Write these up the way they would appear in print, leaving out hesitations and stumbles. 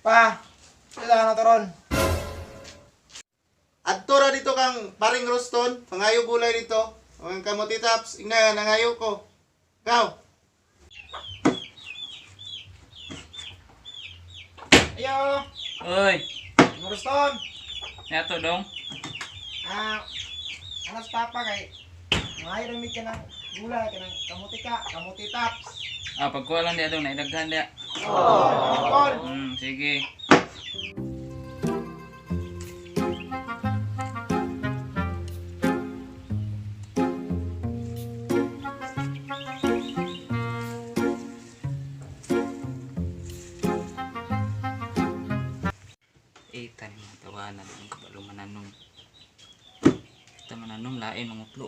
Pa, sila na to ron. Adto ra dito kang paring Roston, pangayo gulay dito. Ang kamuti taps, ina nangayo ko. Gaw. Ayo, Oy, Roston. yato dong. Anas papa kay ngayon rin ka ng gulay, ka ng kamuti taps. Pagkuha lang diya dong, naidaghan diya. Call. Sige. Tani mga tawanan ang kabalo mananong. Kita mananong lain mangutlo.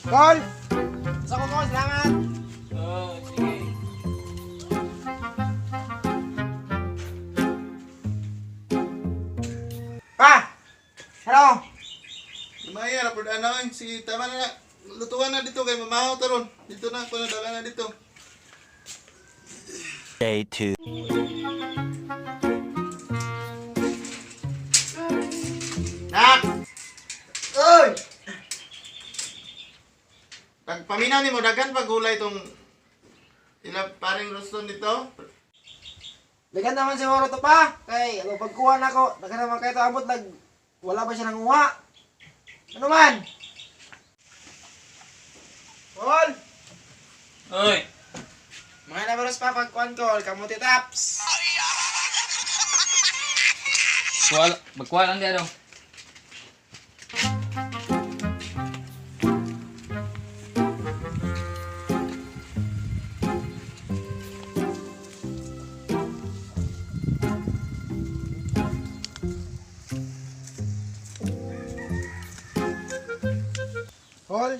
Call. Sa ko call, salamat. Oh, sige. Pa. Hello. Lumaya ra pud ano si tama na. Lutuan na dito kay mamahaw taron. Dito na ko na dala na dito. Day 2. Nak. Oy. Pagpaminaw ni mo daghan pag gulay tong sila paring Roston dito. Ligan naman siguro to pa. Kay, pagkuha na ko, naka naman kayo to abot, wala ba siya nanguha? Ano man? Call. Oy, Mga nabaros pa pagkuhan call, kamuti taps. magkuha lang diya dong. Call.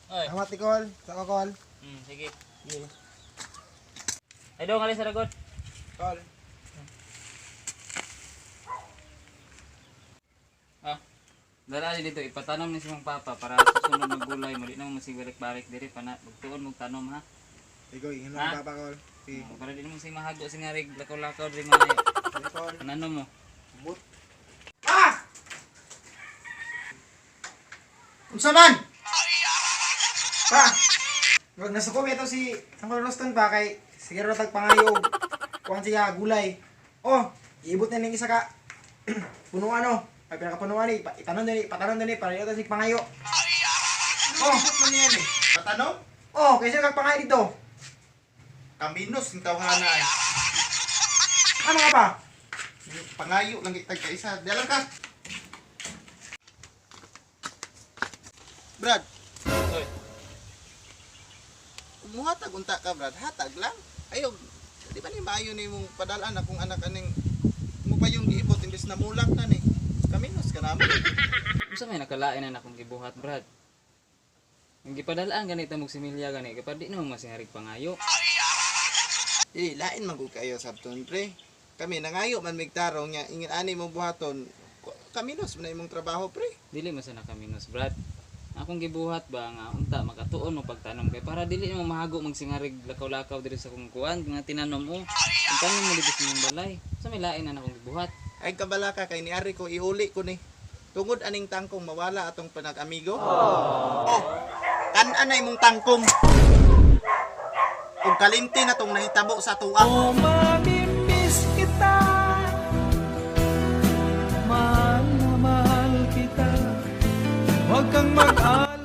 Oy. Salamat ni call. Sa ko call. Sige. Ay dong, alis sa ragot. Call. Dala dito, ipatanom ni si mong papa para sa sunod na gulay. Mali na mo masibarik-barik diri pa na. Magtuon mong tanom ha. Ikaw, ingin mo Ha? papa call. Si Para di mo si mahago si ngarig lakaw-lakaw diri mga call. ano mo. But. Ah! Unsa man? Pa! Wag nasukom ito si Uncle Roston pa kay siguro tagpangayog. Kuhan siya gulay. Oh, iibot na ning isa ka. Punuan no. Ay pinakapunuan ni itanon din para ito si pangayo. Oh, man yan eh. Patanong? Oh, kaysa kag pangayo dito. Kaminos ng tawhana ay. Ano nga pa? Pangayo lang kitag ka isa. Dalang ka. Brad, Oy. muhatag unta ka Brad, hatag lang. Ayaw, di ba ni maayo ni mong padalaan akong anak aning mo pa yung giibot imbes na mulak na ni. Kaminos ka naman. Unsa may nakalain na akong gibuhat, Brad? Ang gipadalaan ganito mong similya gani kapag di naman masingarig pangayo. Lain man gud kayo sabton pre. Kami nangayo man migtarong nya ingin ani mong buhaton. Kaminos man na imong trabaho pre. Dili man sana kaminos, Brad. Akong gibuhat ba nga unta makatuon mo pagtanom kay para dili mo mahago magsingarig lakaw-lakaw diri sa kong kuan nga tinanom mo. Ang tanom mo dito sa imong balay. Sa may lain na akong gibuhat. Ay kabala ka kay niari ko iuli ko ni. Tungod aning tangkong mawala atong panag-amigo. Oh. Kan-an na imong tangkong. Kung kalimti na tong nahitabo sa tuwa. Oh, mamimiss kita. Mahal na mahal kita. Huwag kang mag-alala.